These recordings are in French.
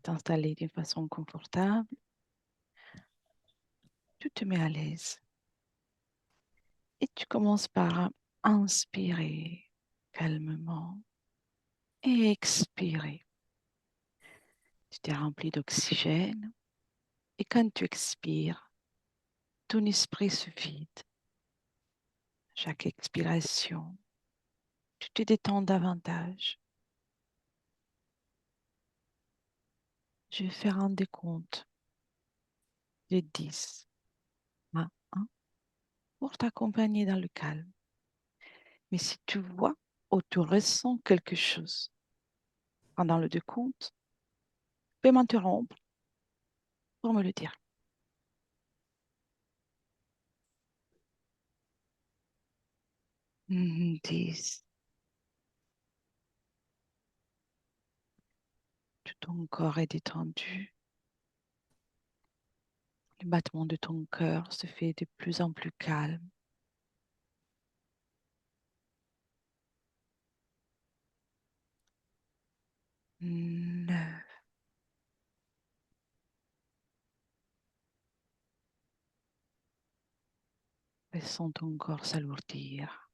T'installer d'une façon confortable. Tu te mets à l'aise et tu commences par inspirer calmement et expirer. Tu t'es rempli d'oxygène et quand tu expires, ton esprit se vide. Chaque expiration, tu te détends davantage. Je vais faire un décompte de 10 à 1 pour t'accompagner dans le calme. Mais si tu vois ou tu ressens quelque chose pendant le décompte, tu peux m'interrompre pour me le dire. 10. Tout ton corps est détendu. Le battement de ton cœur se fait de plus en plus calme. 9. Laissons ton corps s'alourdir.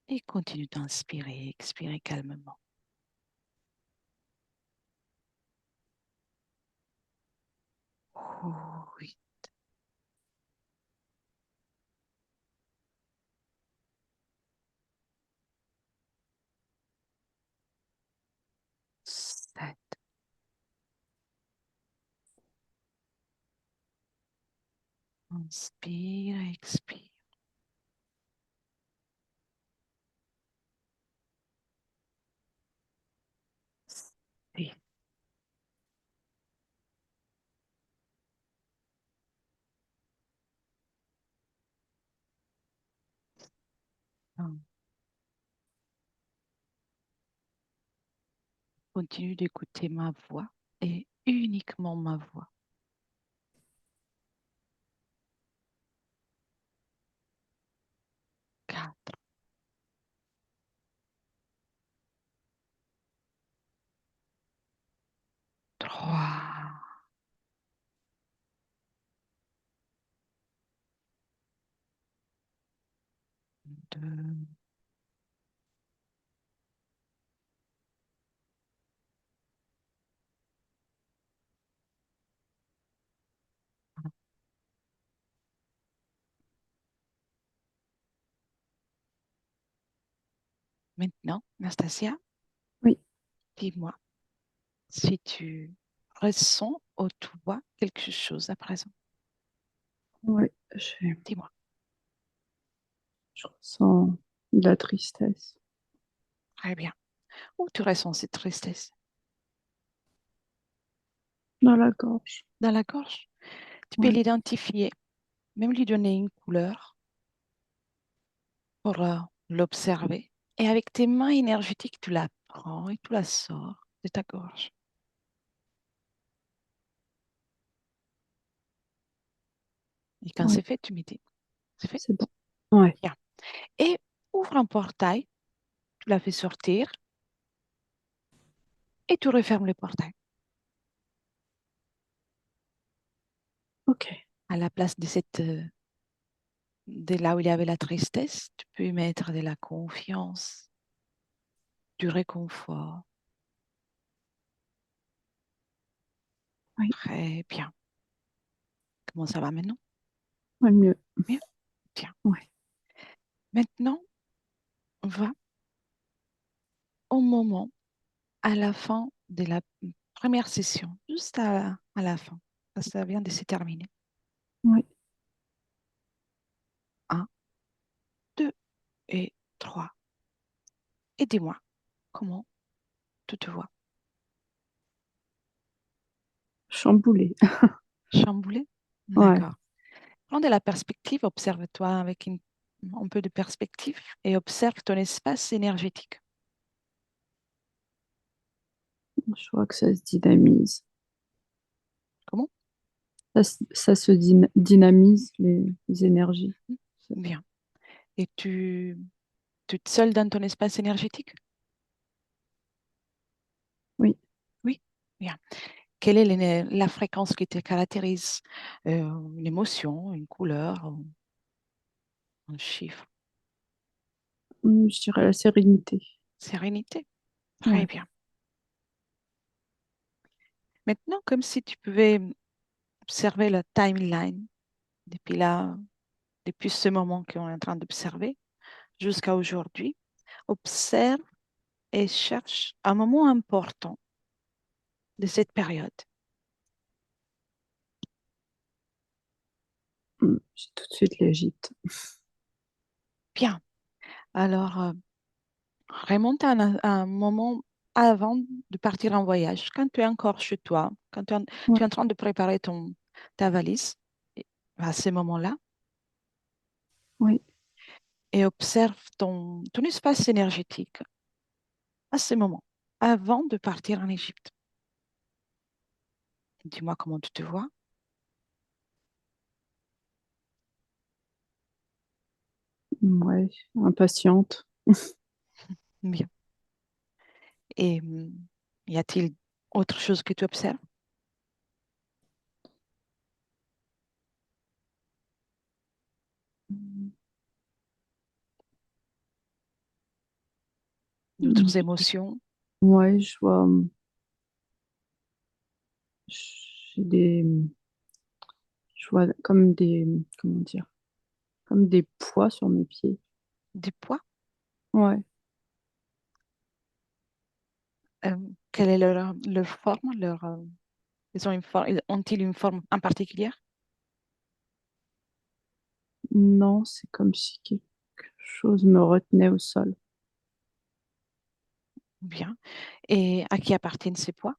Et continue d'inspirer, expirer calmement. 8. 7. Inspire, expire. 6. Continue d'écouter ma voix et uniquement ma voix. 4. 3. 2. 1. Maintenant, Nastasia, Oui, dis-moi si tu ressens ou tu vois quelque chose à présent. ouais, Dis-moi. je ressens de la tristesse Très bien. Où tu ressens cette tristesse? dans la gorge. Dans la gorge. Tu peux Ouais, l'identifier, même lui donner une couleur pour l'observer. Et avec tes mains énergétiques, tu la prends et tu la sors de ta gorge. Et quand ouais, c'est fait, tu me dis, c'est fait? c'est bon. Ouais, Bien. Et ouvre un portail, tu la fais sortir et tu refermes le portail. ok. À la place de de là où il y avait la tristesse, tu peux y mettre de la confiance, du réconfort. Oui, Très bien. Comment ça va maintenant? ouais, mieux. Bien. Bien. Ouais, Maintenant, on va au moment, à la fin de la première session, juste à la fin, parce que ça vient de se terminer. ouais. 1, 2 et 3. Et dis-moi, comment tu te vois? Chamboulé. Chamboulé? Ouais, D'accord. Prends de la perspective, observe-toi avec un peu de perspective et observe ton espace énergétique. je vois que ça se dynamise. Comment? Ça se dynamise, les énergies. Bien. Et tu toute seule dans ton espace énergétique? Oui. Oui. Bien. Quelle est la fréquence qui te caractérise? Une émotion, une couleur, un chiffre? Je dirais la sérénité. Sérénité. Très Ouais. bien. Maintenant, comme si tu pouvais observer la timeline depuis là, depuis ce moment qu'on est en train d'observer jusqu'à aujourd'hui, observe et cherche un moment important de cette période. J'ai tout de suite l'Égypte. Bien. Alors, remonte à un moment avant de partir en voyage, quand tu es encore chez toi, quand Ouais. tu es en train de préparer ta valise, et- à ce moment-là, Oui. et observe ton espace énergétique à ce moment, avant de partir en Égypte. Dis-moi comment tu te vois. Ouais. Impatiente. Bien. Et y a-t-il autre chose que tu observes? Mm. D'autres émotions? Ouais, je vois. J'ai des. Je vois comme des. Comment dire? Comme des poids sur mes pieds. Du poids? Ouais. Euh, Quelle est leur forme? Ont-ils une forme en particulier? Non, c'est comme si quelque chose me retenait au sol. Bien. Et à qui appartiennent ces poids?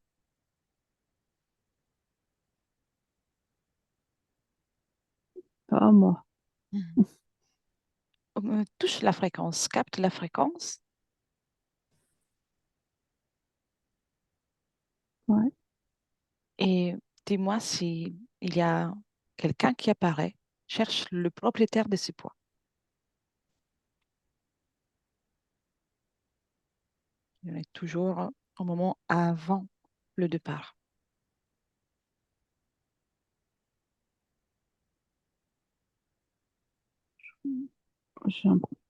Pas à moi. Mhm. Touche la fréquence, capte la fréquence Ouais. et dis-moi si il y a quelqu'un qui apparaît. Cherche le propriétaire de ces poids. Il y en a toujours au moment avant le départ.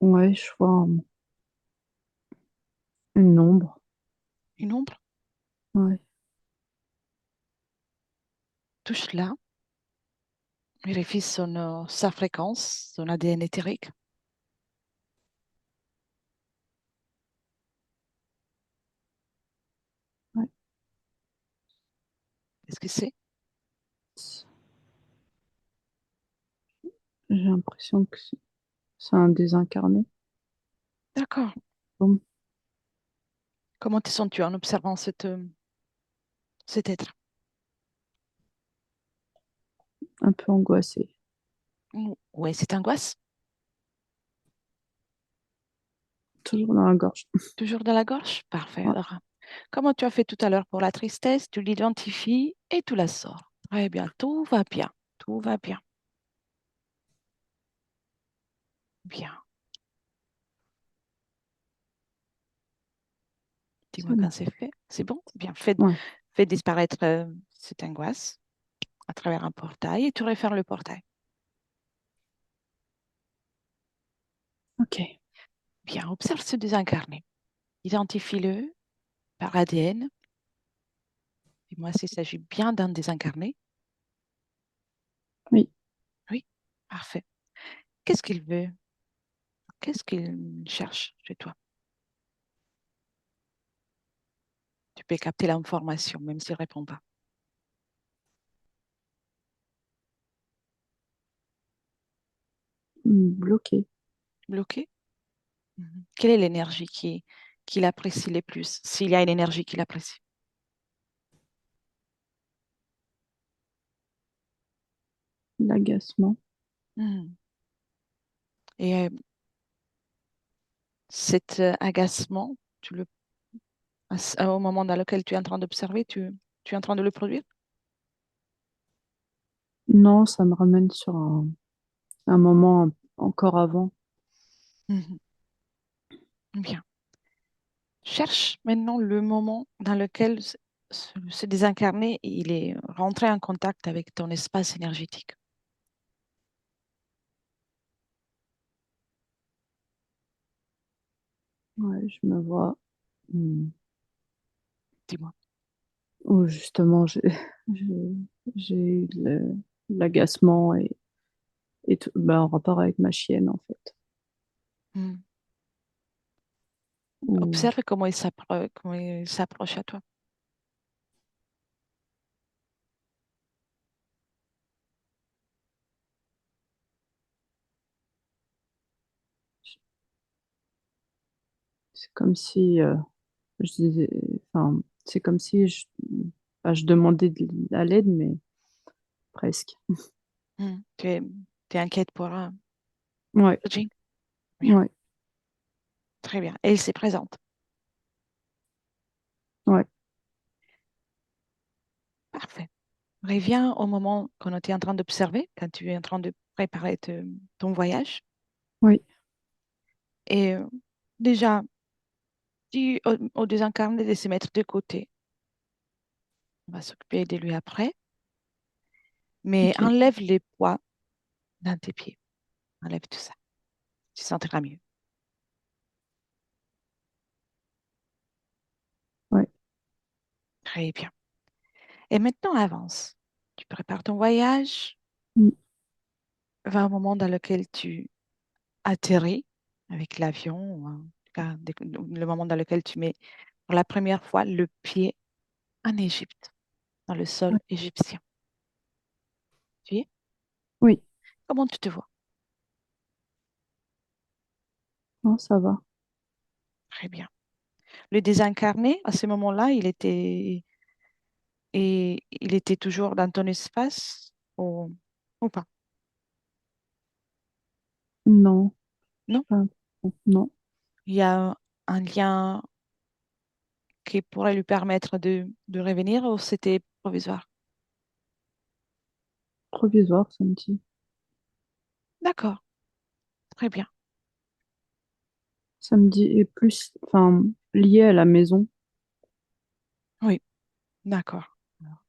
Ouais, je vois une ombre. Une ombre, Ouais. touche-la, vérifie sa fréquence, son ADN éthérique. Ouais. Qu'est-ce que c'est? J'ai l'impression que c'est un désincarné. D'accord. Bon, Comment te sens-tu en observant cet être? un peu angoissé. Oui, c'est angoisse. Toujours dans la gorge. Toujours dans la gorge? Parfait. Ouais. Alors, comment tu as fait tout à l'heure pour la tristesse, tu l'identifies et tu la sors. Très bien, tout va bien. Tout va bien. Bien. C'est Dis-moi bon. quand c'est fait. C'est bon? Bien. Ouais. Fais disparaître cette angoisse à travers un portail et tu refermes le portail. Ok. Bien, observe ce désincarné. Identifie-le par ADN. Dis-moi s'il s'agit bien d'un désincarné. Oui. Oui, parfait. Qu'est-ce qu'il veut? Qu'est-ce qu'il cherche chez toi? Tu peux capter l'information, même s'il ne répond pas. Bloqué. Bloqué? Mhm. Quelle est l'énergie qu'il apprécie le plus, s'il y a une énergie qu'il apprécie? L'agacement. Mhm. Et cet agacement, au moment dans lequel tu es en train d'observer, tu es en train de le produire? Non, ça me ramène sur un moment encore avant. Mhm. Bien. Cherche maintenant le moment dans lequel ce désincarné, il est rentré en contact avec ton espace énergétique. Ouais, je me vois, mmh, Dis-moi. où justement j'ai j'ai eu l'agacement et tout bah, en rapport avec ma chienne, en fait, Hmm. où Observe comment il s'approche à toi. c'est comme si, je disais enfin, c'est comme si je demandais de à l'aide, mais presque. Hmm. Tu es inquiète pour Ouais, Jean? Bien, ouais, très bien. Et il se présente. ouais, Parfait. Reviens au moment qu'on était en train d'observer, quand tu es en train de préparer ton voyage. oui, Et déjà, dis au désincarné de se mettre de côté. On va s'occuper de lui après. Mais OK, enlève les poids dans tes pieds. Enlève tout ça. Tu te sentiras mieux. ouais, Très bien. Et maintenant, avance. Tu prépares ton voyage, mmh, va au moment dans lequel tu atterris avec l'avion, ou en tout cas, le moment dans lequel tu mets pour la première fois le pied en Égypte, dans le sol ouais, égyptien. Tu y es? oui, Comment tu te vois? non, ça va. Très bien. Le désincarné, à ce moment-là, il était toujours dans ton espace ou pas? Non, j'ai Non? pas l'impression, non, Il y a un lien qui pourrait lui permettre de revenir ou c'était provisoire? provisoire, ça me dit. D'accord, très bien. Ça me dit et plus enfin, lié à la maison. Oui, d'accord. Alors,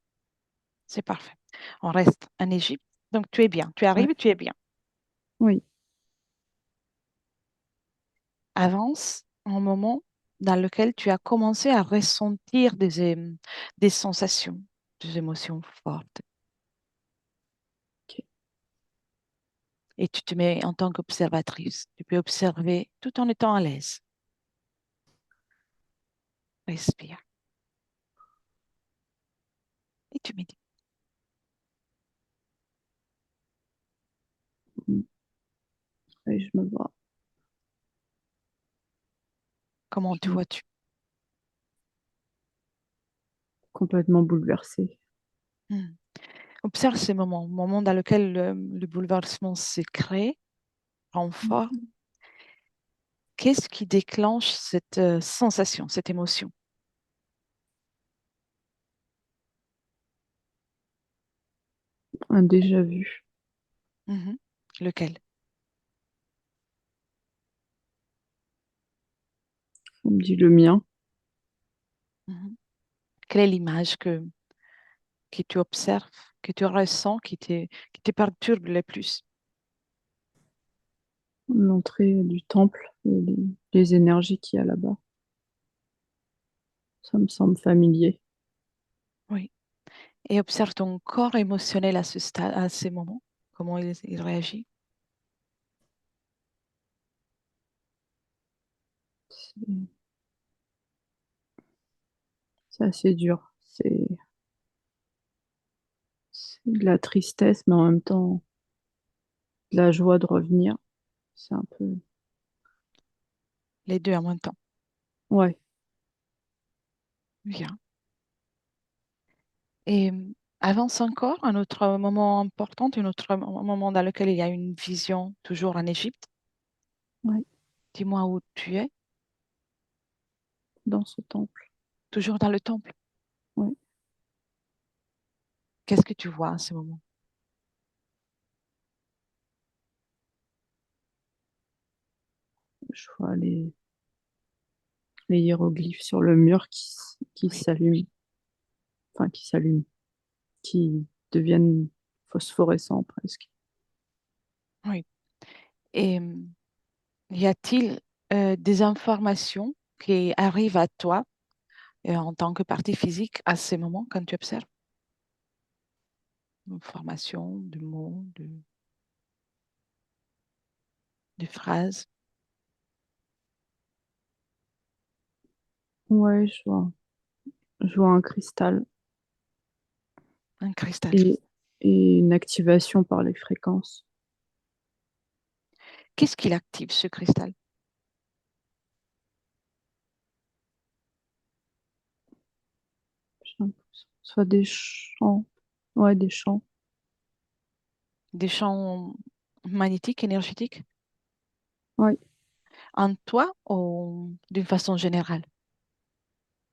c'est parfait. On reste en Égypte. Donc, tu es bien. Tu Ouais, arrives, tu es bien. oui, Avance un moment dans lequel tu as commencé à ressentir des sensations, des émotions fortes. OK, Et tu te mets en tant qu'observatrice. Tu peux observer tout en étant à l'aise. Respire. Et tu médites. mmh, et je me vois Comment je te me vois-tu? complètement bouleversée. Hmm. Observe ces moments, moments dans lesquels le bouleversement se crée, prend forme. Mmh. Qu'est-ce qui déclenche cette sensation, cette émotion? Un déjà vu. Mhm. Lequel? On me dit le mien, Mhm. Quelle est l'image que tu observes, que tu ressens, qui te perturbe le plus? l'entrée du temple et les énergies qu'il y a là-bas. Ça me semble familier. Oui. Et observe ton corps émotionnel à ce stade, à ces moments. Comment il réagit? C'est c'est assez dur. C'est de la tristesse, mais en même temps, de la joie de revenir. C'est un peu Les deux en même temps. ouais, Bien. Et avance encore un autre moment important, un autre moment dans lequel il y a une vision, toujours en Égypte. ouais, Dis-moi où tu es, dans ce temple. toujours dans le temple. Ouais, Qu'est-ce que tu vois à ce moment? je vois les hiéroglyphes sur le mur qui Oui, s'allument, enfin qui s'allument, qui deviennent phosphorescents presque. oui. Et y a-t-il des informations qui arrivent à toi en tant que partie physique à ces moments quand tu observes? Informations, de mots, de phrases, Ouais, je vois un cristal un cristal. et, et une activation par les fréquences. Qu'est-ce qui l'active, ce cristal? J'ai l'impression que ce soit des champs, ouais, des champs, Des champs magnétiques, énergétiques, ouais, en toi ou d'une façon générale?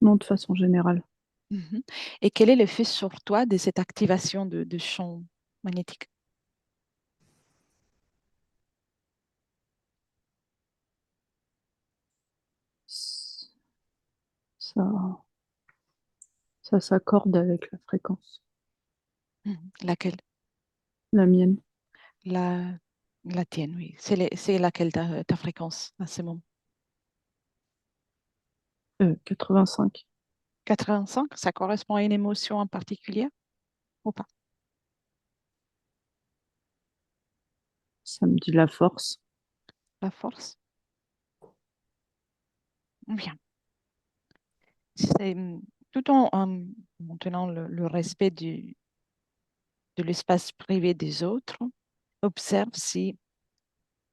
non de façon générale. Mhm. Et quel est l'effet sur toi de cette activation de champs magnétiques? Ça, ça s'accorde avec la fréquence, Mhm. Laquelle? la mienne. La, la tienne, oui. C'est laquelle ta fréquence à ce moment? 85. 85, ça correspond à une émotion en particulier ou pas? Ça me dit la force. La force? Bien. C'est tout en maintenant le respect de l'espace privé des autres, observe si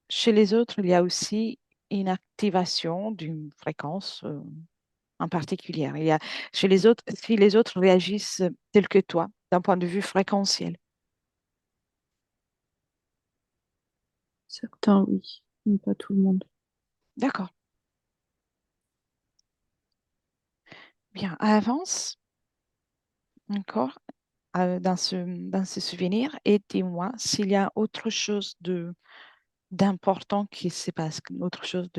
chez les autres, il y a aussi une activation d'une fréquence en particulier. Il y a, chez les autres, si les autres réagissent tels que toi, d'un point de vue fréquentiel. Certains, oui, mais pas tout le monde. D'accord. Bien. Avance encore dans ce souvenir et dis-moi s'il y a autre chose d'important qui se passe, autre chose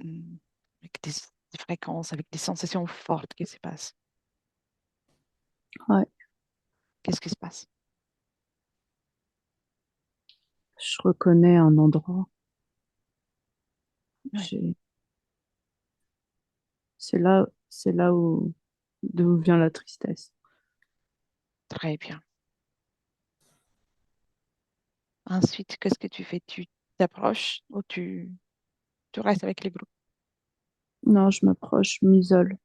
hum, avec des fréquences, avec des sensations fortes qui se passent. Ouais, Qu'est-ce qui se passe? je reconnais un endroit. Oui, J'ai, c'est là où, d'où vient la tristesse. très bien. Ensuite, qu'est-ce que tu fais? Tu t'approches ou tu restes avec les groupes? Non, je m'approche, je m'isole.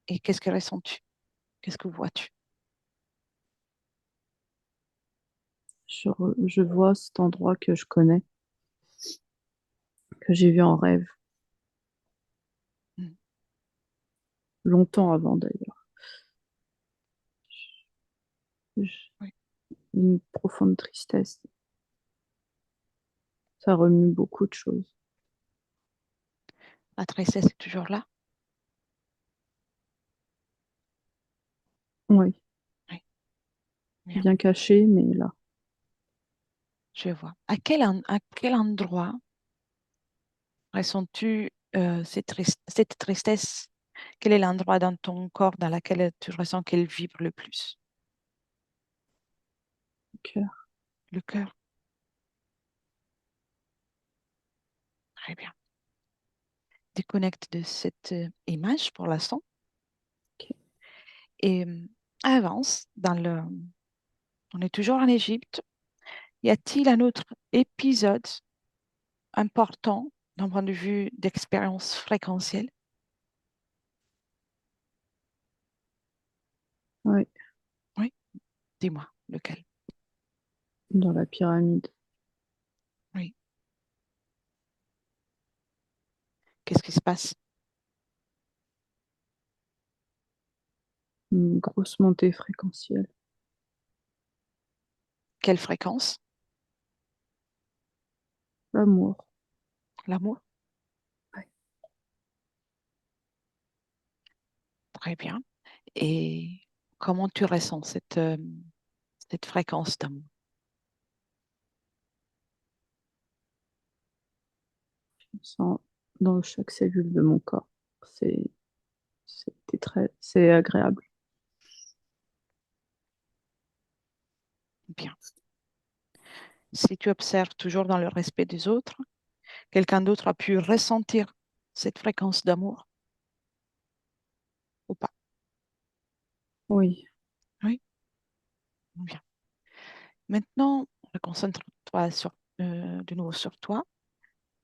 Et qu'est-ce que ressens-tu? Qu'est-ce que vois-tu? Je vois cet endroit que je connais, que j'ai vu en rêve, Mm. longtemps avant d'ailleurs. J- Oui. Une profonde tristesse. Ça remue beaucoup de choses. La tristesse est toujours là? Oui, Oui, bien, bien caché, mais là. je vois. À quel endroit ressens-tu cette tristesse? Quel est l'endroit dans ton corps dans lequel tu ressens qu'elle vibre le plus? Donc, Le cœur. Très bien. Déconnecte de cette image pour l'instant ok. et avance On est toujours en Égypte. Y a-t-il un autre épisode important d'un point de vue d'expérience fréquentielle? Ouais, Oui, dis-moi lequel. dans la pyramide. Oui. Qu'est-ce qui se passe? Une grosse montée fréquentielle. Quelle fréquence? L'amour. L'amour? Ouais. Très bien. Et comment tu ressens cette fréquence d'amour? sens dans chaque cellule de mon corps. C'est, c'est agréable. Bien. Si tu observes toujours dans le respect des autres, quelqu'un d'autre a pu ressentir cette fréquence d'amour ou pas? Oui. Oui, bien. Maintenant, concentre-toi de nouveau sur toi.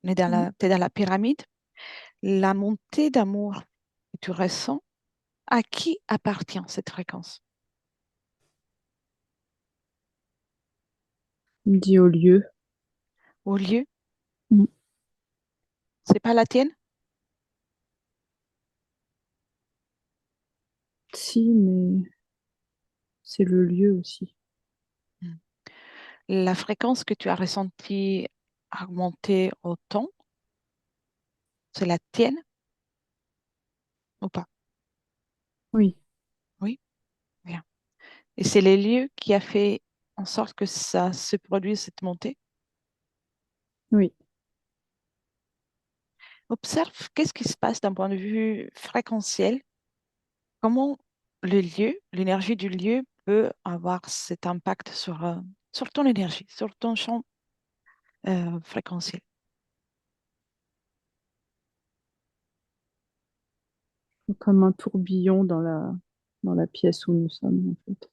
Mm. T'es dans la pyramide. La montée d'amour que tu ressens, à qui appartient cette fréquence? Il me dit au lieu. Au lieu, Mm. c'est pas la tienne? Si, mais c'est le lieu aussi. Hmm. La fréquence que tu as ressentie augmenter autant, c'est la tienne ou pas? Oui, Oui, bien. Et c'est les lieux qui a fait en sorte que ça se produise, cette montée. oui. Observe qu'est-ce qui se passe d'un point de vue fréquentiel, comment le lieu, l'énergie du lieu peut avoir cet impact sur ton énergie, sur ton champ fréquentiel. Comme un tourbillon dans la pièce où nous sommes, en fait.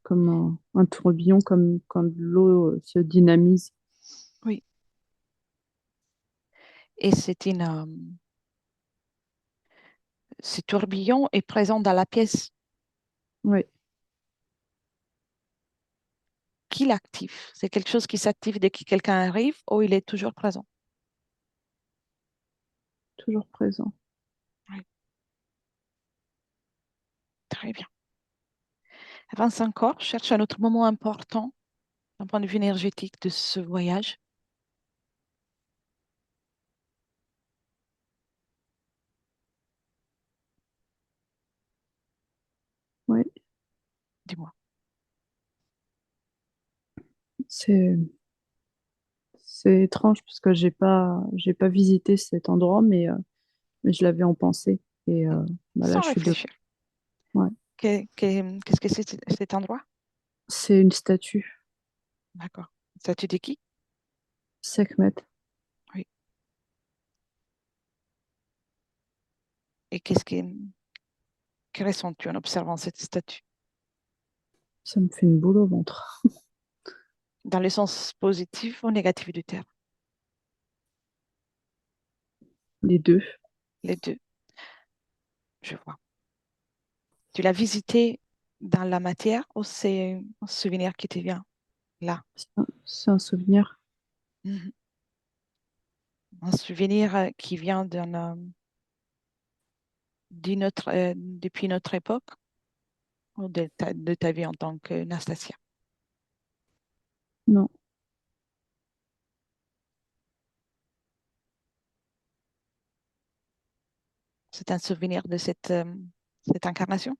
Comme un tourbillon, comme quand l'eau se dynamise. Oui. Et ce tourbillon est présent dans la pièce. Oui, Qui l'active? C'est quelque chose qui s'active dès que quelqu'un arrive ou il est toujours présent? toujours présent. Oui, très bien. Avance encore, cherche un autre moment important d'un point de vue énergétique de ce voyage. Oui, Dis-moi. c'est c'est étrange parce que j'ai pas visité cet endroit, mais je l'avais en pensée. Et bah là, Sans je suis de. réfléchir. Ouais. Qu'est-ce que c'est cet endroit? C'est une statue, D'accord. Statue de qui? Sekhmet. Oui. Et que ressens-tu en observant cette statue? Ça me fait une boule au ventre. Dans le sens positif ou négatif du terme? Les deux. Les deux, je vois. Tu l'as visité dans la matière ou c'est un souvenir qui te vient là? C'est un souvenir. Mhm. Un souvenir qui vient depuis notre époque ou de ta vie en tant que Nastasia. Non, C'est un souvenir de cette incarnation?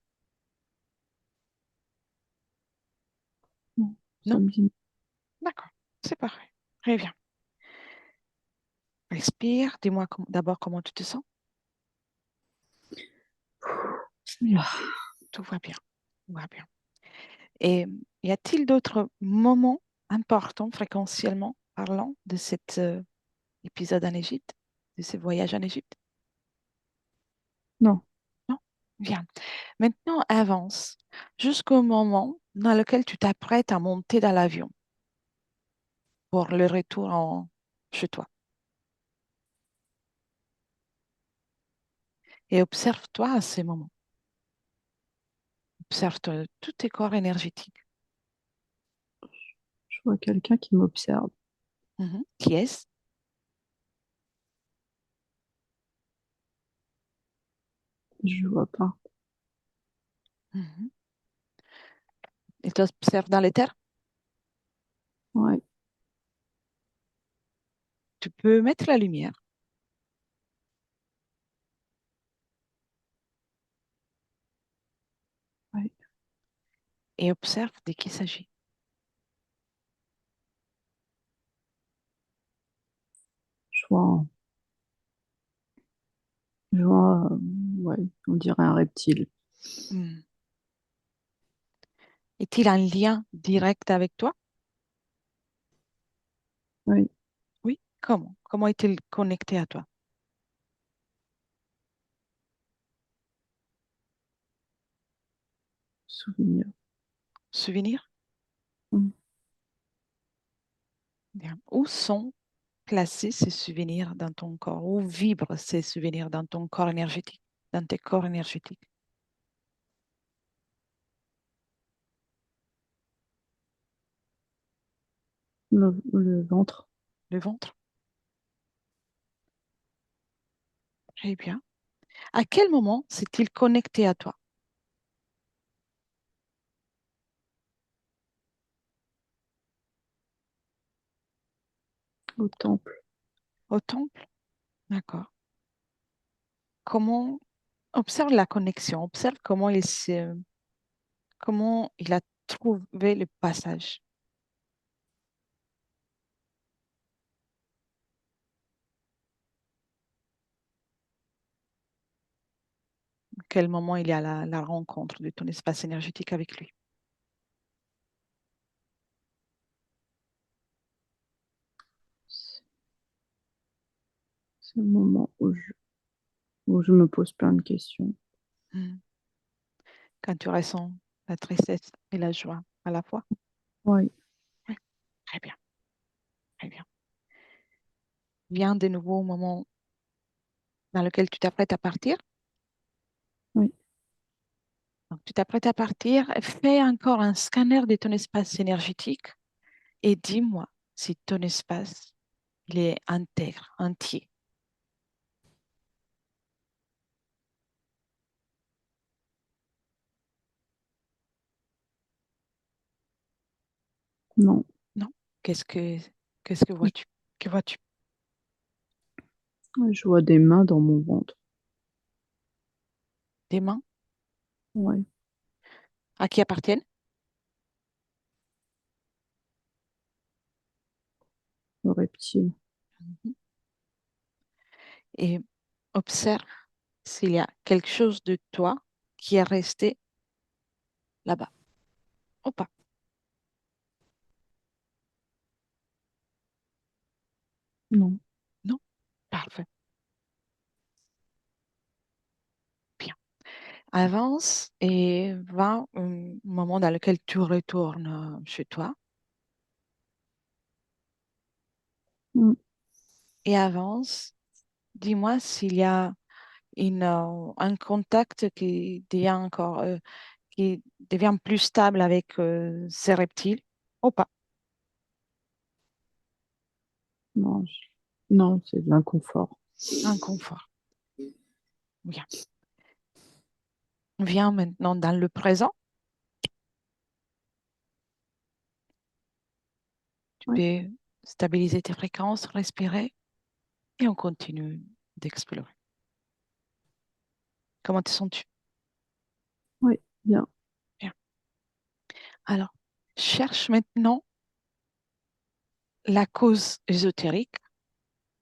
non, ça Non? me dit. D'accord, c'est parfait. Très bien. Respire, dis-moi d'abord comment tu te sens. Ah, Tout va bien. Tout va bien. Et y a-t-il d'autres moments importants, fréquentiellement parlant, de cet épisode en Égypte, de ce voyage en Égypte? non, Non? Bien. Maintenant, avance jusqu'au moment dans lequel tu t'apprêtes à monter dans l'avion pour le retour chez toi. Et observe-toi à ces moments. Observe tous tes corps énergétiques. je vois quelqu'un qui m'observe. Mhm. Qui est-ce? Je vois pas. Mhm. Il t'observe dans l'éther. Ouais, Tu peux mettre la lumière ouais. et observe de qui il s'agit. je vois, ouais, on dirait un reptile. Hmm. Est-il un lien direct avec toi? Oui, Oui. Comment? Comment est-il connecté à toi? souvenir. Souvenirs? Mm. Bien. Où sont placés ces souvenirs dans ton corps? Où vibrent ces souvenirs dans ton corps énergétique, dans tes corps énergétiques? Le ventre, Le ventre? Très bien. À quel moment s'est-il connecté à toi? au temple. Au temple? D'accord. Comment observe la connexion, observe comment il a trouvé le passage. À quel moment il y a la rencontre de ton espace énergétique avec lui. C'est le moment où je me pose plein de questions. Hmm. Quand tu ressens la tristesse et la joie à la fois. Oui, Oui, très bien, très bien. Viens de nouveau au moment dans lequel tu t'apprêtes à partir. oui. Donc, tu t'apprêtes à partir, fais encore un scanner de ton espace énergétique et dis-moi si ton espace, il est intègre, entier. Non, Non? Qu'est-ce que, qu'est-ce que je, vois-tu? Que vois-tu? je vois des mains dans mon ventre. Des mains Ouais, à qui appartiennent? le reptile. Mhm. Et observe s'il y a quelque chose de toi qui est resté là-bas. Ou pas? Non, Non? Parfait. Bien. Avance et va au moment dans lequel tu retournes chez toi mm, et avance. Dis-moi s'il y a un contact qui devient plus stable avec ces reptiles ou pas. non, non, c'est de l'inconfort. Inconfort. Bien. Viens maintenant dans le présent. Tu Ouais, peux stabiliser tes fréquences, respirer et on continue d'explorer. Comment te sens-tu? ouais, bien. Bien. Alors, cherche maintenant la cause ésotérique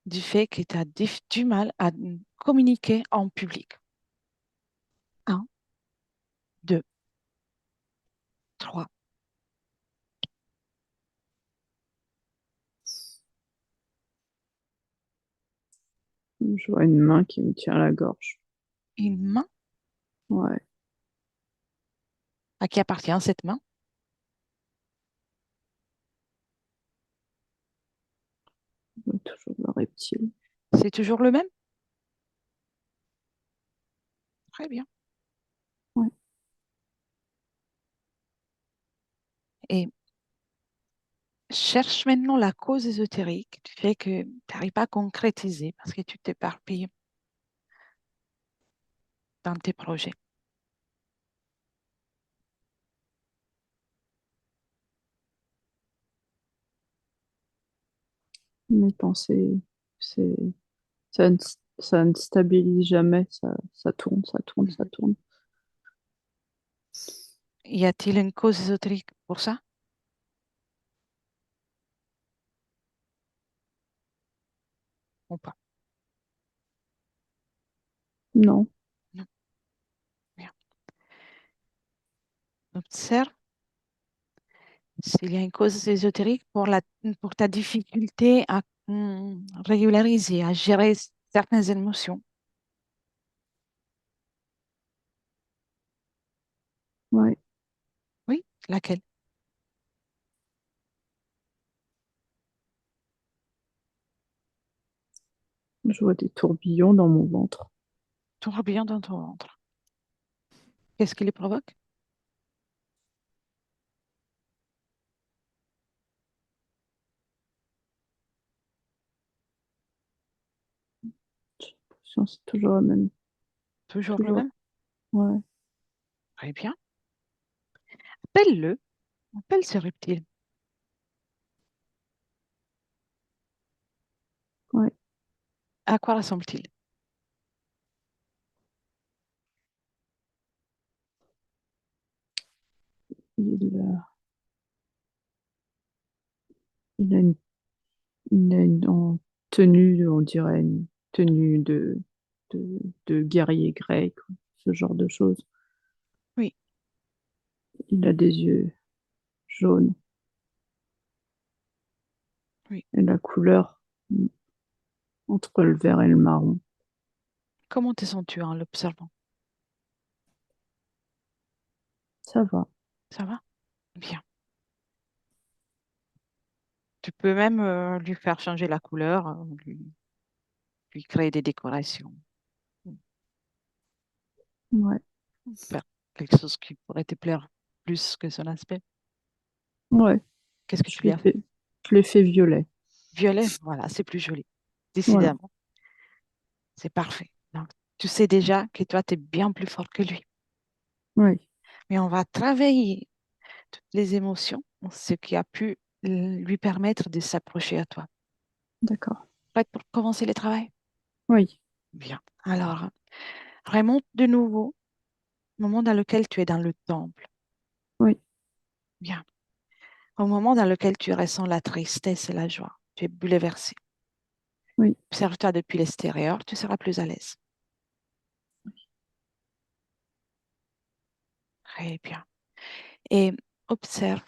du fait que tu as du mal à communiquer en public. Un, deux, trois. Je vois une main qui me tient la gorge. Une main. Ouais, À qui appartient cette main? toujours le reptile. C'est toujours le même? Très bien. Ouais, Et cherche maintenant la cause ésotérique du fait que tu n'arrives pas à concrétiser parce que tu t'éparpilles dans tes projets. mes pensées, c'est, ça ne, ça ne stabilise jamais, ça tourne, ça tourne, ça Mhm. tourne. Y a-t-il une cause ésotérique pour ça? ou pas? Non. Non. Bien. Observe s'il y a une cause ésotérique pour ta difficulté à régulariser, à gérer certaines émotions. Ouais. Oui, laquelle? Je vois des tourbillons dans mon ventre. Tourbillon dans ton ventre. Qu'est-ce qui les provoque? J'ai l'impression que c'est toujours la même. Toujours le Toujours. même? Ouais. Très bien. Appelle-le. Appelle ce reptile. Ouais. À quoi ressemble-t-il? Il, il a en tenue, on dirait une tenue de, de guerrier grec, ce genre de choses. Oui, Il a des yeux jaunes oui. et la couleur entre le vert et le marron. Comment te sens-tu en l'observant? Ça va. Ça va? Bien. Tu peux même lui faire changer la couleur, lui créer des décorations, Ouais. faire quelque chose qui pourrait te plaire plus que son aspect. Ouais. Qu'est-ce que Je tu lui lui as fait? fais, je l'ai fait violet. Violet, voilà, c'est plus joli. Voilà. Décidément, c'est parfait. Donc, tu sais déjà que toi, tu es bien plus fort que lui. Ouais. Mais on va travailler toutes les émotions, ce qui a pu lui permettre de s'approcher à toi. D'accord. Prête pour commencer le travail? Oui. Bien. Alors, remonte de nouveau au moment dans lequel tu es dans le temple. Oui. Bien. Au moment dans lequel tu ressens la tristesse et la joie, tu es bouleversé. Oui. Observe-toi depuis l'extérieur, tu seras plus à l'aise. Très bien. Et observe,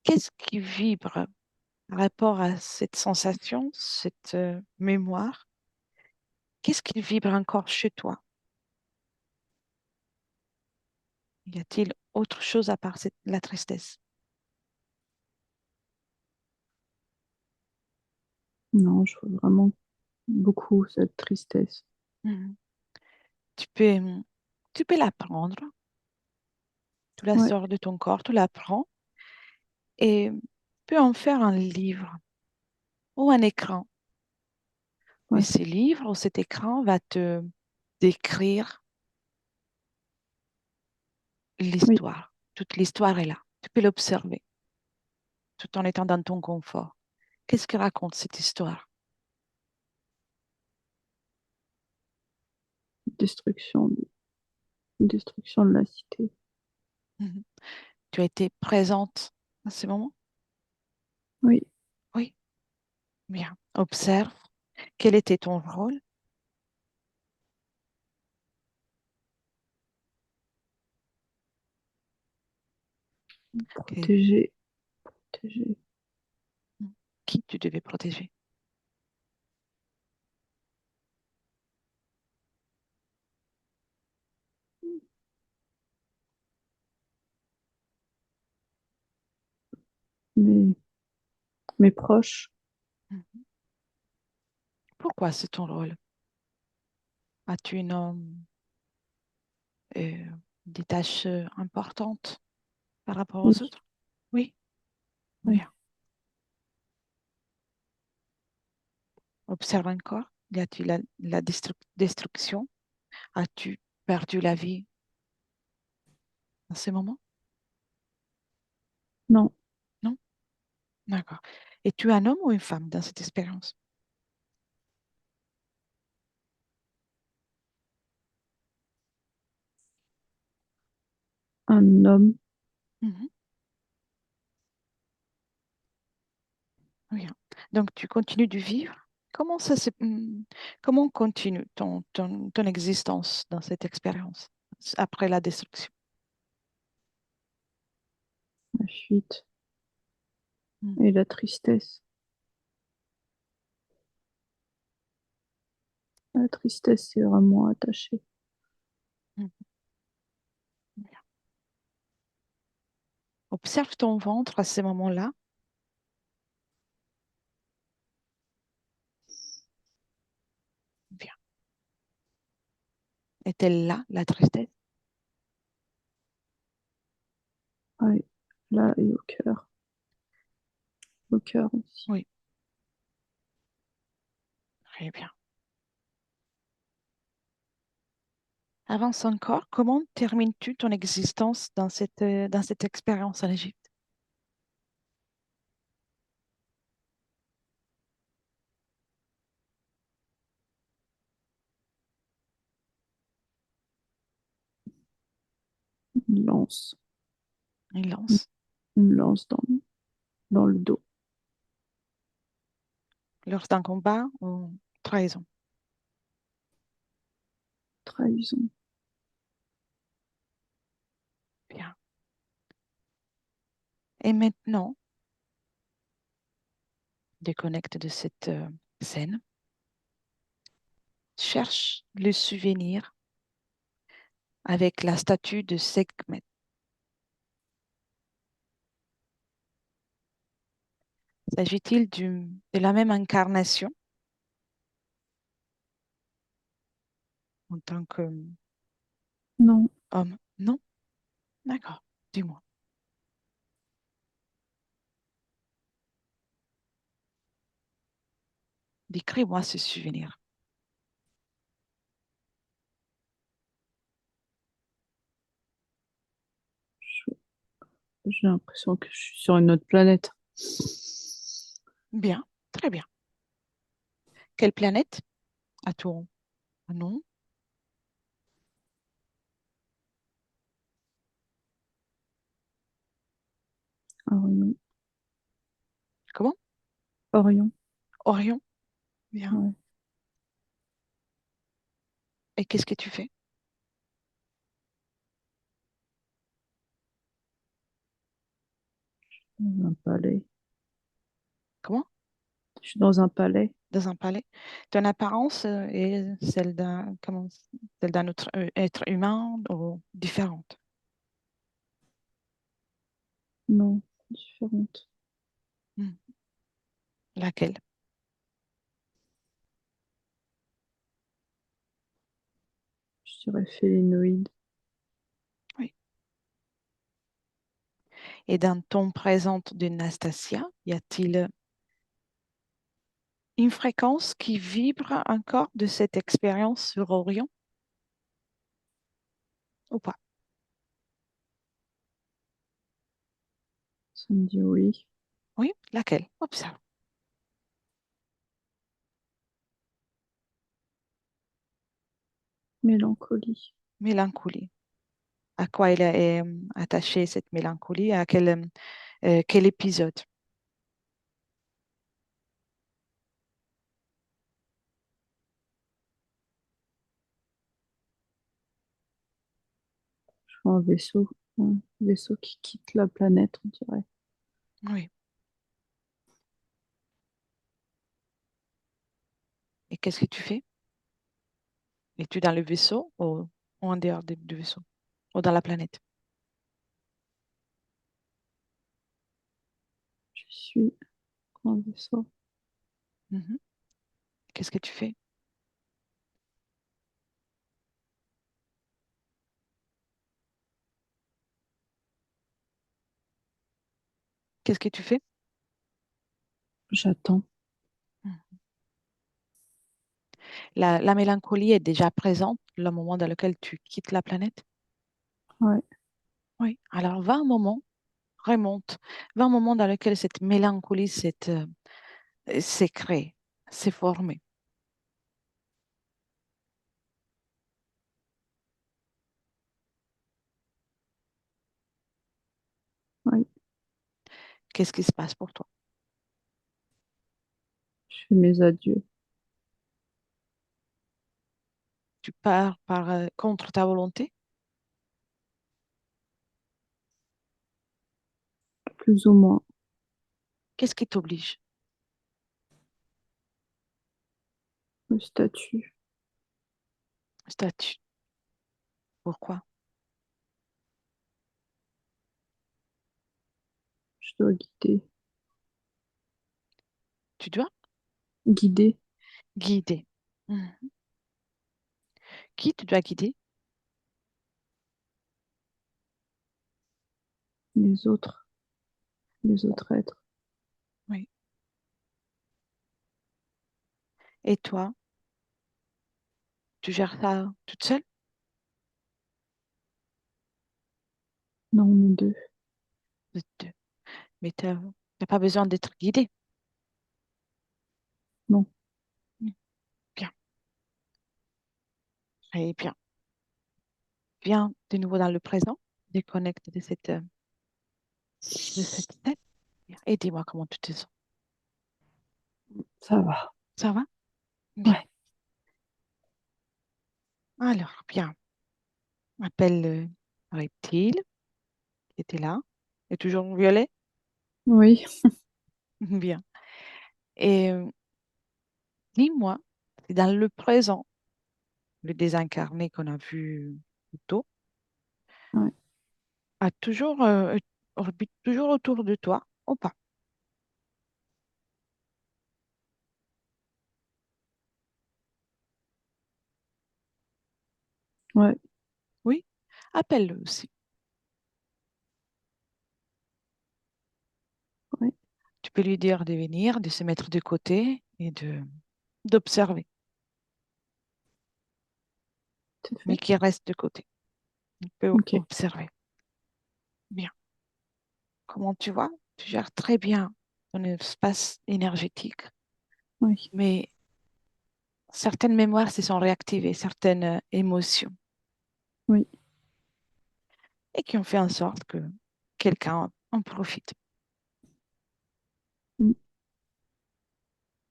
qu'est-ce qui vibre par rapport à cette sensation, cette mémoire? Qu'est-ce qui vibre encore chez toi? Y a-t-il autre chose à part la tristesse? Non, je vois vraiment beaucoup cette tristesse. Mhm. Tu peux, tu peux la prendre, tu la Ouais. sors de ton corps, tu la prends et tu peux en faire un livre ou un écran. Et Ouais. ce livre ou cet écran va te décrire Oui. l'histoire. Toute l'histoire est là. Tu peux l'observer tout en étant dans ton confort. Qu'est-ce que raconte cette histoire? Destruction, destruction de la cité. Mhm. Tu as été présente à ce moment? Oui. Oui, bien. Observe. Quel était ton rôle? Que- Protéger. Protéger. Qui tu devais protéger? Mes, mes proches. Mhm. Pourquoi c'est ton rôle? As-tu euh, des tâches importantes par rapport aux Oui. autres? Oui, Oui. bien. Observe encore. Y a-t-il la destruction? As-tu perdu la vie à ce moment? Non. Non? D'accord. Et tu es un homme ou une femme dans cette expérience? Un homme. Mhm. Bien. Donc, tu continues de vivre Comment comment continue ton existence dans cette expérience après la destruction? La fuite Hmm, et la tristesse. La tristesse, c'est vraiment attaché. hmm, bien. Observe ton ventre à ces moments-là. Bien. Est-elle là, la tristesse? Ouais. Là et au cœur. Au cœur aussi. Oui, très bien. Avance encore. Comment termines-tu ton existence dans cette expérience en Égypte? Une lance. Une lance. Une lance dans le dos. Lors d'un combat ou trahison? Trahison. Bien. Et maintenant, déconnecte de cette scène. Cherche le souvenir avec la statue de Sekhmet. S'agit-il de la même incarnation en tant qu'homme? Non. Non? D'accord. Dis-moi. Décris-moi ce souvenir. Je- J'ai l'impression que je suis sur une autre planète. Bien. Très bien. Quelle planète as-tu un nom? Orion. Comment? Orion. Orion. Bien. Ouais. Et qu'est-ce que tu fais? Dans un palais. Comment? Je suis dans un palais. Dans un palais. Ton apparence est celle d'un autre être humain ou différente? Non. Différente. Hmm. Laquelle? Je dirais félénoïde. Oui. Et dans ton présent de Nastasia, y a-t-il une fréquence qui vibre encore de cette expérience sur Orion ou pas? Ça me dit oui. Oui, laquelle? Observe. Mélancolie. Mélancolie. À quoi elle est attachée cette mélancolie? À quel épisode? Je vois un vaisseau. Un vaisseau qui quitte la planète, on dirait. Oui. Et qu'est-ce que tu fais? Es-tu dans le vaisseau ou en dehors du vaisseau? Ou dans la planète? Je suis un vaisseau. Mhm. Qu'est-ce que tu fais? Qu'est-ce que tu fais? J'attends. Mhm. La mélancolie est déjà présente le moment dans lequel tu quittes la planète? Ouais. Oui. Alors, va un moment, remonte, va un moment dans lequel cette mélancolie s'est créée, s'est formée. Ouais. Qu'est-ce qui se passe pour toi? Je fais mes adieux. Tu pars contre ta volonté. plus ou moins. Qu'est-ce qui t'oblige? Le statut, Statut. Pourquoi? je dois Tu dois guider guider. Mhm. Qui tu dois guider? les autres, les autres êtres. Oui. Et toi, tu gères ça toute seule? Non, on est deux. Vous êtes deux. Mais tu n'as pas besoin d'être guidé. Non, Mm. Bien. Très bien. Viens de nouveau dans le présent. Déconnecte de cette tête. Bien. Et dis-moi comment tu te sens. ça va. Ça va? Bien. Ouais, Alors, bien. Appelle le reptile qui était là. Et toujours violet? oui, Bien. Et dis-moi, c'est dans le présent, le désincarné qu'on a vu plus tôt, ouais, orbite toujours autour de toi ou pas? ouais, Oui? Appelle-le aussi. ouais, Tu peux lui dire de venir, de se mettre de côté et d'observer, c'est mais fait. qu'il reste de côté. Il peut Ok, observer. Bien. Comment tu vois? Tu gères très bien ton espace énergétique, oui, mais certaines mémoires se sont réactivées, certaines émotions, oui, et qui ont fait en sorte que quelqu'un en profite. mm,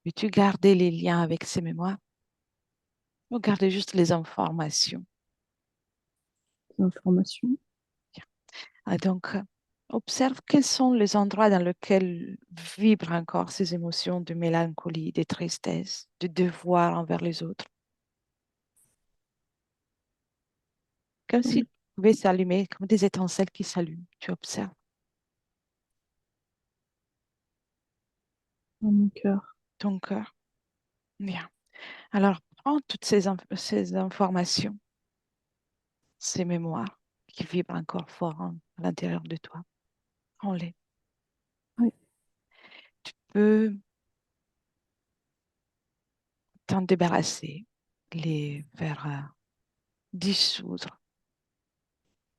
Veux-tu garder les liens avec ces mémoires ou garder juste les informations? des informations. Bien. Donc, observe quels sont les endroits dans lesquels vibrent encore ces émotions de mélancolie, de tristesse, de devoir envers les autres. Comme s'ils Ouais, pouvaient s'allumer, comme des étincelles qui s'allument. Tu observes dans mon cœur. ton cœur. Bien. Alors, prends toutes ces informations, ces mémoires qui vibrent encore fort à l'intérieur de toi. Prends-les. Ouais, Tu peux t'en débarrasser, les faire dissoudre,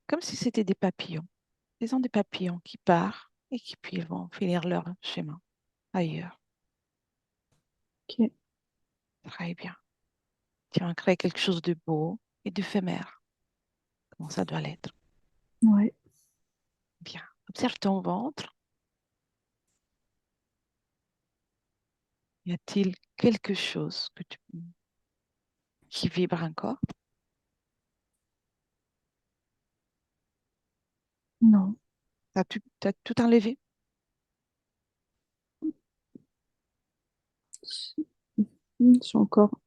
comme si c'était des papillons. Ce sont des papillons qui partent et qui puis vont finir leur chemin ailleurs. ok, Très bien. Tu vas créer quelque chose de beau et d'éphémère, comme ça doit l'être. ouais, Bien. Observe ton ventre. Y a-t-il quelque chose qui vibre encore? non. T'as tout enlevé? J'ai encore,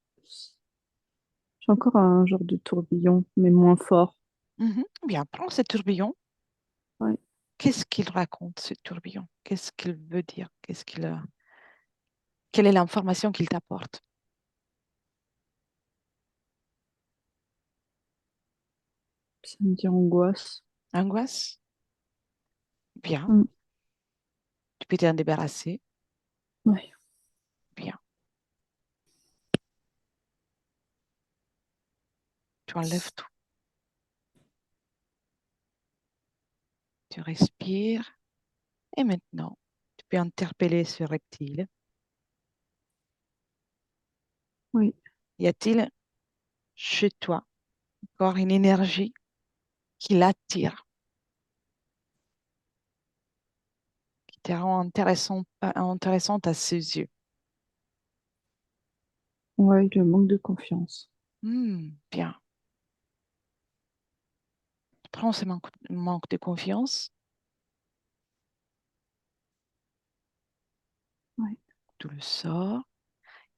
j'ai encore un genre de tourbillon, mais moins fort. Mhm. Bien, prends ce tourbillon. Ouais, Qu'est-ce qu'il raconte, ce tourbillon? Qu'est-ce qu'il veut dire? Quelle est l'information qu'il t'apporte? ça me dit angoisse. Angoisse? Bien. Mm, Tu peux t'en débarrasser. ouais, Bien. Tu enlèves tout. Tu respires. Et maintenant, tu peux interpeller ce reptile. oui, Y a-t-il chez toi encore une énergie qui l'attire, qui te rend intéressante à ses yeux? ouais, le manque de confiance. Bien. Prends ce manque de confiance, Ouais. tu le sors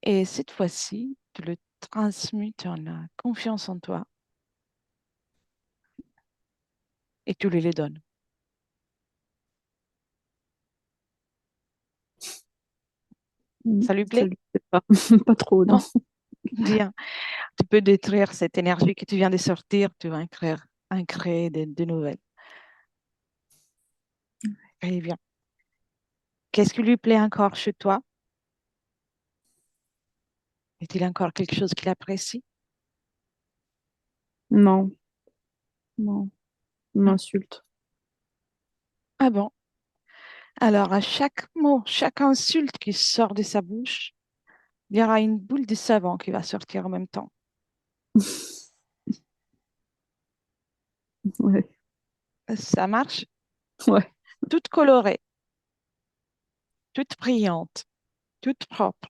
et cette fois-ci, tu le transmutes en confiance en toi et tu lui les donnes. Ça lui Ça plaît? lui plaît pas. Pas trop, non. Non? Bien. Tu peux détruire cette énergie que tu viens de sortir, tu vas en créer de nouvelles. Très bien. Qu'est-ce qui lui plaît encore chez toi? Est-il encore quelque chose qu'il apprécie? Non, non. Il Non. m'insulte. Ah bon? Alors, à chaque mot, chaque insulte qui sort de sa bouche, il y aura une boule de savon qui va sortir en même temps. Ouais, Ça marche? ouais, Toute colorée, toute brillante, toute propre.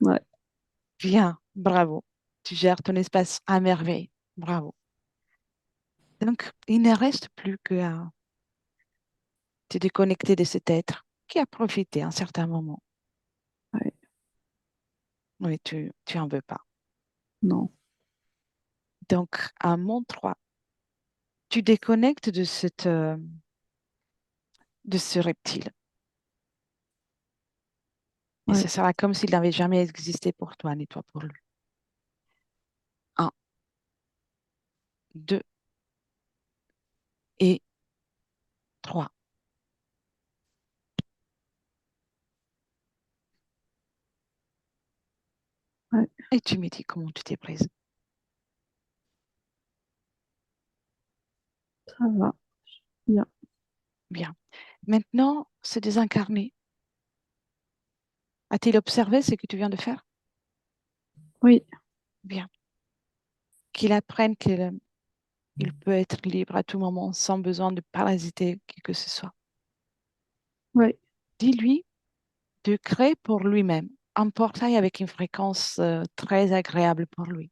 ouais, Bien, bravo. Tu gères ton espace à merveille. Bravo. Donc, il ne reste plus qu'à te déconnecter de cet être qui a profité à un certain moment. ouais. Oui, tu en veux pas. Non, Donc, à mon 3, tu déconnectes de ce reptile. Et ouais, ce sera comme s'il n'avait jamais existé pour toi, ni toi pour lui. Un, deux et trois. ouais. Et tu me dis comment tu t'es prise. Ça va, bien. Bien. Maintenant, c'est désincarné. A-t-il observé ce que tu viens de faire? Oui, Bien. Qu'il apprenne qu'il il peut être libre à tout moment sans besoin de parasiter qui que ce soit. ouais, Dis-lui de créer pour lui-même un portail avec une fréquence très agréable pour lui.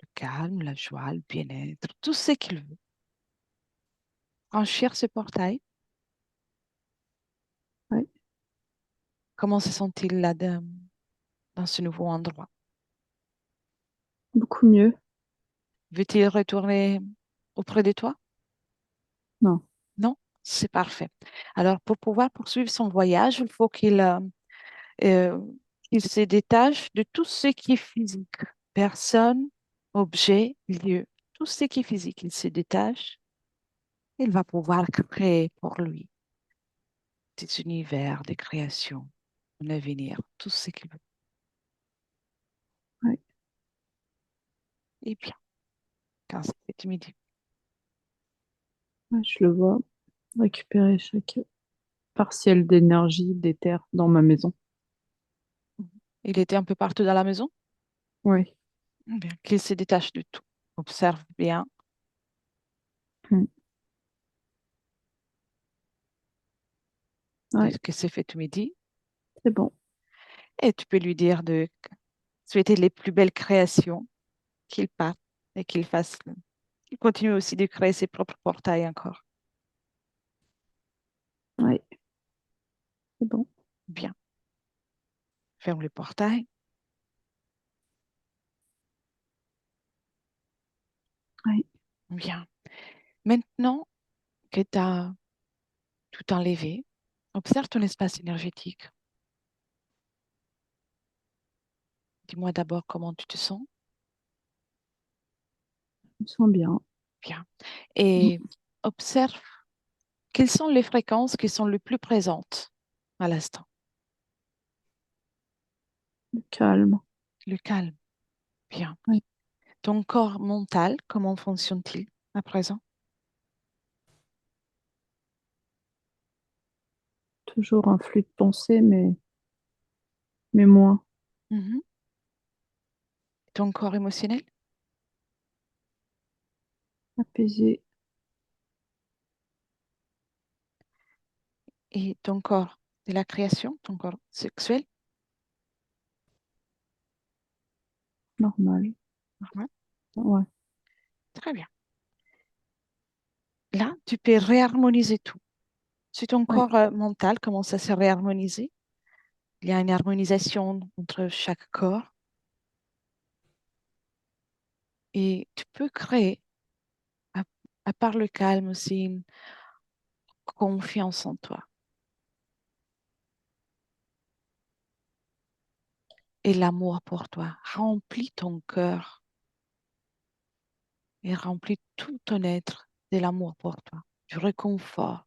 Le calme, la joie, le bien-être, tout ce qu'il veut. Franchir ce portail. ouais. Comment se sent-il dans ce nouveau endroit? Beaucoup mieux. Veut-il retourner auprès de toi? Non, Non? C'est parfait. Alors, pour pouvoir poursuivre son voyage, il faut euh, qu'il se détache de tout ce qui est physique. Personne, objet, lieu, tout ce qui est physique. Il se détache. Il va pouvoir créer pour lui des univers, des créations, un avenir, tout ce qu'il veut. ouais. Et bien, quand c'est midi. Ouais, je le vois récupérer chaque partiel d'énergie, d'éther dans ma maison. Il était un peu partout dans la maison. Ouais. Bien, qu'il se détache de tout. Observe bien Mm. de Ouais, ce que c'est fait tout midi. c'est bon. Et tu peux lui dire de souhaiter les plus belles créations, qu'il parte et qu'il fasse, qu'il continue aussi de créer ses propres portails encore. Ouais, c'est bon. Bien, ferme le portail. Ouais. Bien. Maintenant que tu as tout enlevé, observe ton espace énergétique. Dis-moi d'abord comment tu te sens. Je me sens bien. Bien. Et observe quelles sont les fréquences qui sont les plus présentes à l'instant. Calme. Le calme. Bien. Ouais. Ton corps mental, comment fonctionne-t-il à présent? Toujours un flux de pensée, mais moins Mhm. Ton corps émotionnel apaisé. et ton corps de la création, ton corps sexuel? normal. Normal. Ouais, Très bien. Là, tu peux réharmoniser tout. Si ton ouais, corps mental commence à se réharmoniser, il y a une harmonisation entre chaque corps et tu peux créer, à, à part le calme aussi, une confiance en toi et l'amour pour toi. Remplis ton cœur et remplis tout ton être de l'amour pour toi, du réconfort.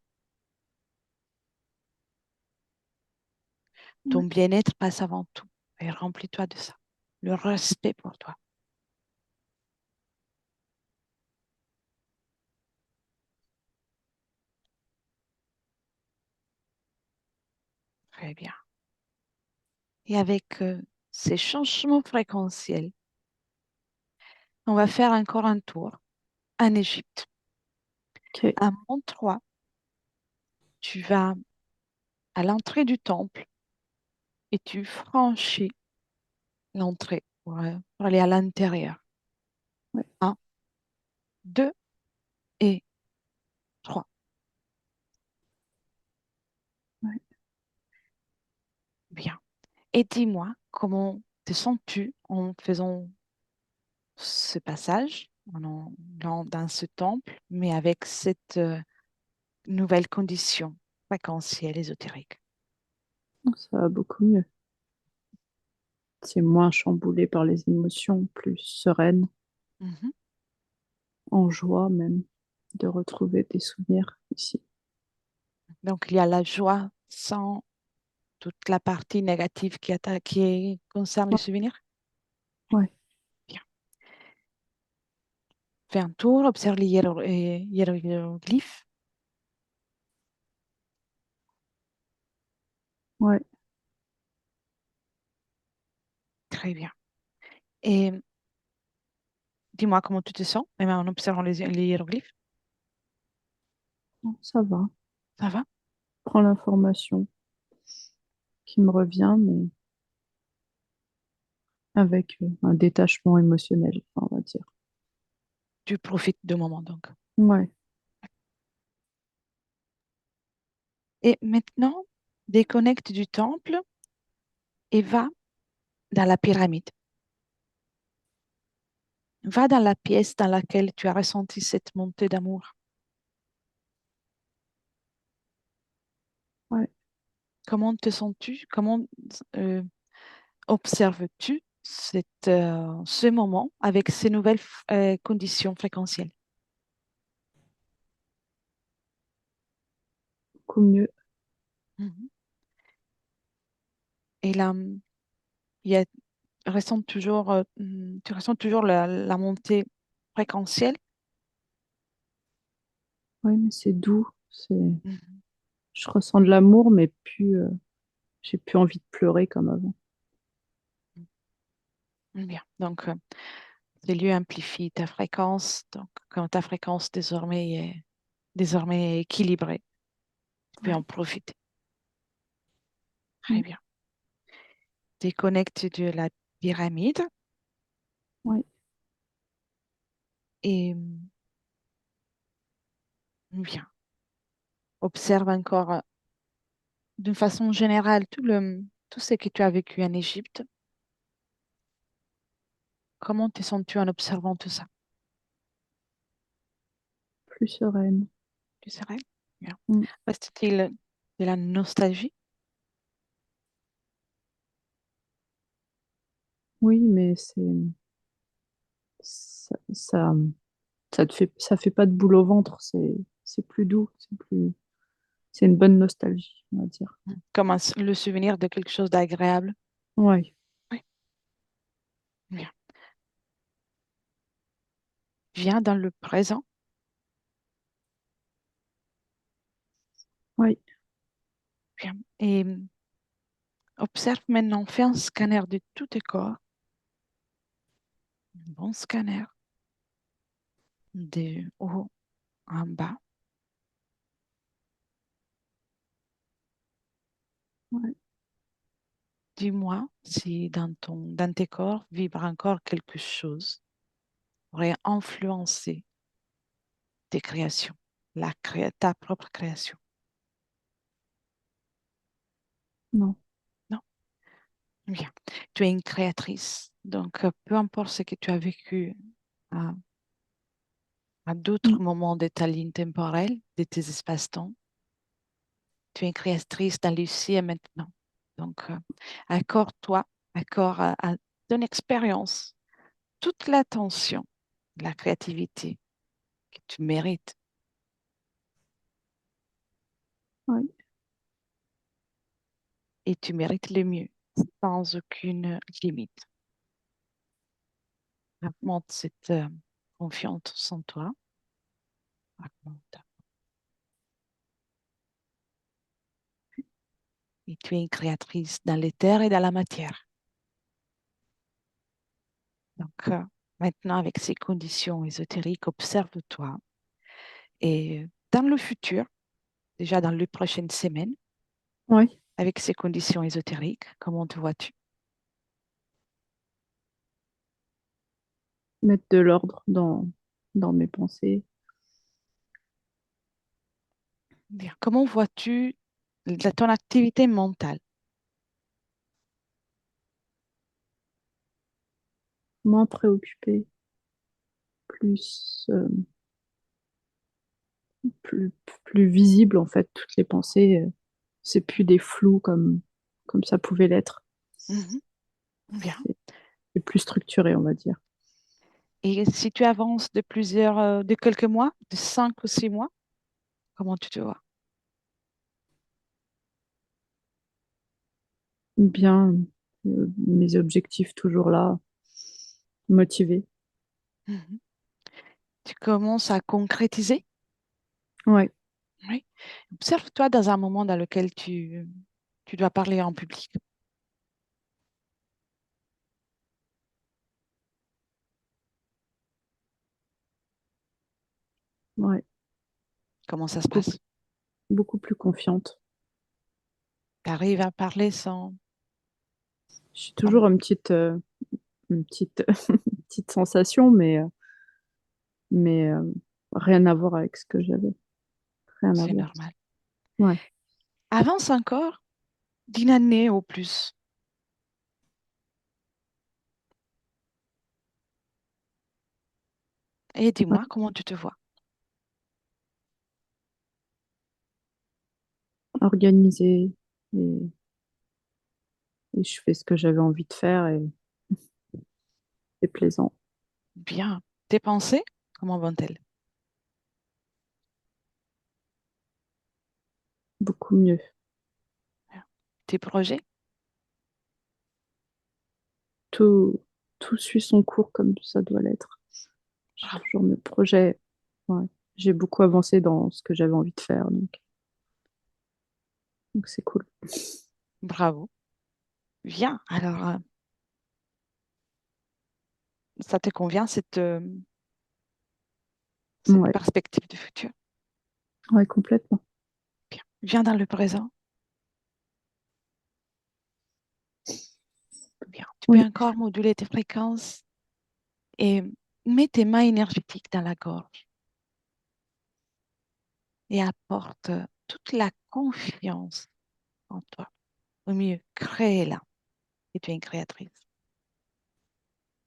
Ton ouais, bien-être passe avant tout et remplis-toi de ça. Le respect pour toi. Très bien. Et avec ces changements fréquentiels, on va faire encore un tour en Égypte. ok, À Montroi, tu vas à l'entrée du temple et tu franchis l'entrée pour aller à l'intérieur. ouais, Un, deux et trois. ouais. Bien. Et dis-moi, comment te sens-tu en faisant ce passage dans ce temple, mais avec cette nouvelle condition fréquentielle ésotérique? Ça va beaucoup mieux. C'est moins chamboulé par les émotions, plus sereine, Mhm. en joie même de retrouver des souvenirs ici. Donc, il y a la joie sans toute la partie négative concerne les Ouais, souvenirs. ouais, Bien. Fais un tour, observe les hiéroglyphes. ouais. Très bien. Et dis-moi comment tu te sens, même en observant les hiéroglyphes. Non, ça va. Ça va? Prends l'information qui me revient, mais avec un détachement émotionnel, on va dire. Tu profites du moment donc. Ouais, Et maintenant, déconnecte du temple et va dans la pyramide. Va dans la pièce dans laquelle tu as ressenti cette montée d'amour. ouais. Comment te sens-tu? Comment euh, observes-tu ce moment avec ces nouvelles conditions fréquentielles? Beaucoup mieux. Mhm. Et là, il y a, tu ressens toujours la montée fréquentielle. Ouais, mais c'est doux. C'est, Mhm. je ressens de l'amour, mais plus, j'ai plus envie de pleurer comme avant. Bien. Donc, ces lieux amplifient ta fréquence. Donc, quand ta fréquence désormais est équilibrée, tu peux en Ouais, profiter. Très ouais, bien. Déconnecte de la pyramide ouais, et bien. Observe encore d'une façon générale tout ce que tu as vécu en Égypte. Comment te sens-tu en observant tout ça? plus sereine. Tu serais? Bien. Mm. Reste-t-il de la nostalgie? Oui, mais ça, ça fait pas de boule au ventre. C'est plus doux. C'est une bonne nostalgie, on va dire. Comme le souvenir de quelque chose d'agréable? Ouais, Oui. Bien. Viens dans le présent. ouais, Bien. Et observe maintenant, fais un scanner de tout tes corps. Un bon scanner de haut en bas. ouais. dis-moi si dans tes corps vibre encore quelque chose qui aurait influencé tes créations, ta propre création. Non. Non? Bien. Tu es une créatrice, donc peu importe ce que tu as vécu à, à Mm. d'autres moments de ta ligne temporelle, de tes espaces-temps, tu es une créatrice dans l'ici et maintenant. Donc, accorde-toi, accorde à ton expérience toute l'attention, la créativité que tu mérites Ouais. et tu mérites le mieux sans aucune limite. Augmente cette confiance en toi. Augmente. Et tu es une créatrice dans l'éther et dans la matière. Donc, maintenant, avec ces conditions ésotériques, observe-toi. Et dans le futur, déjà dans les prochaines semaines, Ouais. avec ces conditions ésotériques, comment te vois-tu? Mettre de l'ordre dans mes pensées. Bien. Comment vois-tu ton activité mentale? Moins préoccupée. Plus, plus, plus visible, en fait, toutes les pensées. C'est plus des flous comme ça pouvait l'être. Mhm. Bien. C'est c'est plus structuré, on va dire. Et si tu avances de quelques mois, de 5 ou 6 mois, comment tu te vois? Bien, mes objectifs toujours là, motivé. Mhm. Tu commences à concrétiser? Ouais, Oui. Observe-toi dans un moment dans lequel tu dois parler en public. ouais, Comment ça se beaucoup, passe? beaucoup plus confiante. Tu arrives à parler sans... J'ai Comment? toujours une petite, une petite sensation, mais rien à voir avec ce que j'avais. Rien à C'est voir. normal. Ouais, Avance encore d'une année au plus. Et ouais. dis-moi comment tu te vois. Organisée et, et je fais ce que j'avais envie de faire et c'est plaisant. Bien. Tes pensées, comment vont-elles? Beaucoup mieux. Tes projets? Tout, tout suit son cours comme ça doit l'être. J'ai Bravo. toujours mes projets. Ouais. J'ai beaucoup avancé dans ce que j'avais envie de faire, donc c'est cool. Bravo. Bien. Alors, ça te convient, cette Ouais, perspective du futur? ouais, complètement. Bien. Viens dans le présent. Bien. Tu peux Oui, encore moduler tes fréquences et mets tes mains énergétiques dans la gorge et apporte toute la confiance en toi. Au mieux, crée-la. Et tu es une créatrice.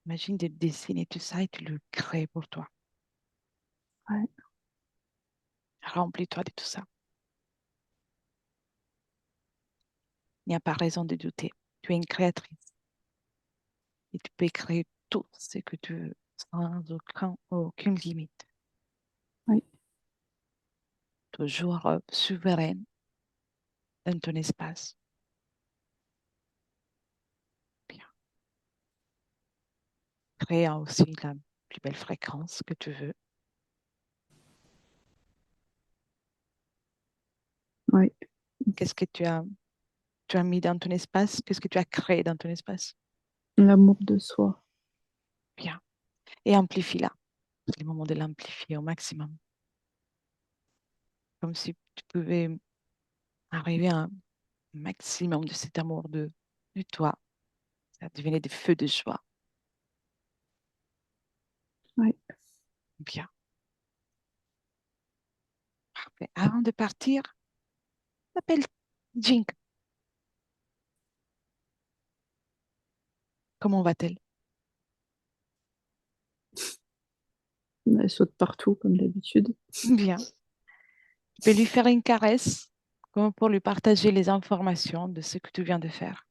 Imagine de dessiner tout ça et tu le crées pour toi. ouais, Remplis-toi de tout ça. Il n'y a pas raison de douter. Tu es une créatrice et tu peux créer tout ce que tu veux sans aucune limite. ouais, Toujours souveraine dans ton espace. Bien. Crée aussi la plus belle fréquence que tu veux. ouais. Qu'est-ce que tu as mis dans ton espace? Qu'est-ce que tu as créé dans ton espace? L'amour de soi. Bien. Et amplifie-la. C'est le moment de l'amplifier au maximum. Comme si tu pouvais arriver à un maximum de cet amour de toi. Ça devenait des feux de joie. Ouais. Bien, parfait. Avant de partir, appelle Jink. Comment va-t-elle? Elle saute partout, comme d'habitude. Bien. Tu peux lui faire une caresse, comme pour lui partager les informations de ce que tu viens de faire.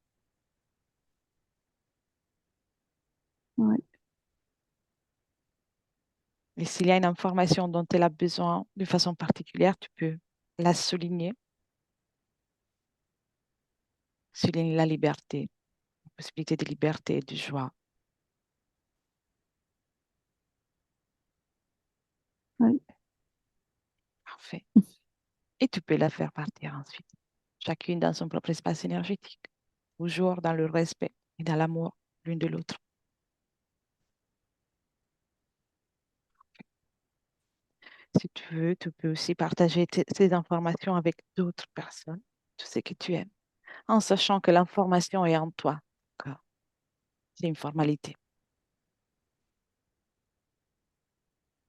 Ouais. Et s'il y a une information dont elle a besoin de façon particulière, tu peux la souligner. Souligne la liberté, la possibilité de liberté et de joie. Ouais. Parfait. Et tu peux la faire partir ensuite. Chacune dans son propre espace énergétique. Toujours dans le respect et dans l'amour l'une de l'autre. Si tu veux, tu peux aussi partager ces informations avec d'autres personnes, tout ce que tu aimes, en sachant que l'information est en toi. D'accord. C'est une formalité.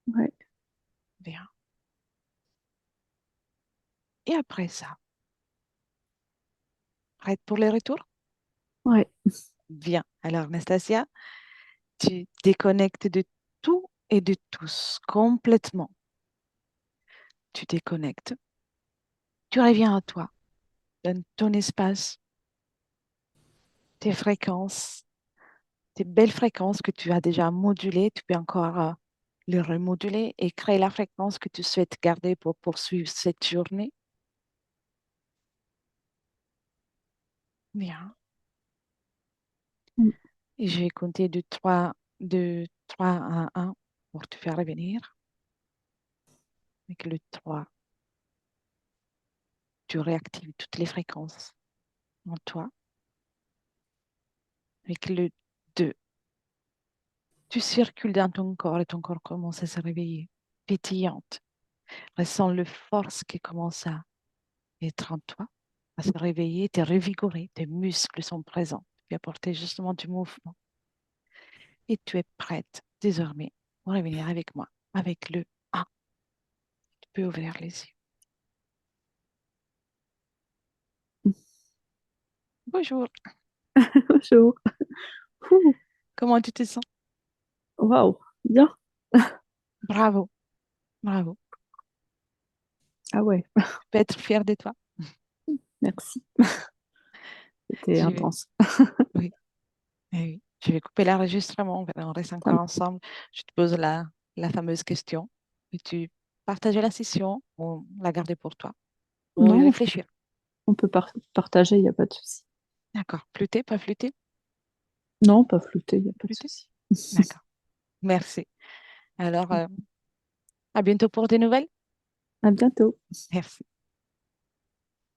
Ouais. Bien. Et après ça, prête pour le retour? Ouais. Bien. Alors, Anastasia, tu déconnectes de tout et de tous complètement. Tu déconnectes. Tu reviens à toi, dans ton espace, tes fréquences, tes belles fréquences que tu as déjà modulées. Tu peux encore les remoduler et créer la fréquence que tu souhaites garder pour poursuivre cette journée. Bien. Mm. Et je vais compter de trois à un pour te faire revenir. Avec le 3, tu réactives toutes les fréquences en toi. Avec le 2, tu circules dans ton corps et ton corps commence à se réveiller, pétillante. Ressens le force qui commence à être en toi, à se réveiller, tu es revigoré, tes muscles sont présents. Tu as apporté justement du mouvement. Et tu es prête désormais pour revenir avec moi, avec le 1. Tu peux ouvrir les yeux. Bonjour, Bonjour. Ouh. comment tu te sens? Waouh. Bien. Bravo, bravo. Ah ouais. Tu peux être fière de toi. Merci. C'était Je vais, intense. oui, oui. Je vais couper l'enregistrement, on reste Ça encore ensemble. Je te pose la fameuse question. Peux-tu partager la session ou la garder pour toi? Ou y Non, réfléchir. on peut partager, il n'y a pas de souci. D'accord. Flûter, pas flûter? Non, pas flouter, il n'y a pas de Flûter? souci. D'accord. Merci. Alors, à bientôt pour des nouvelles. À bientôt. Merci.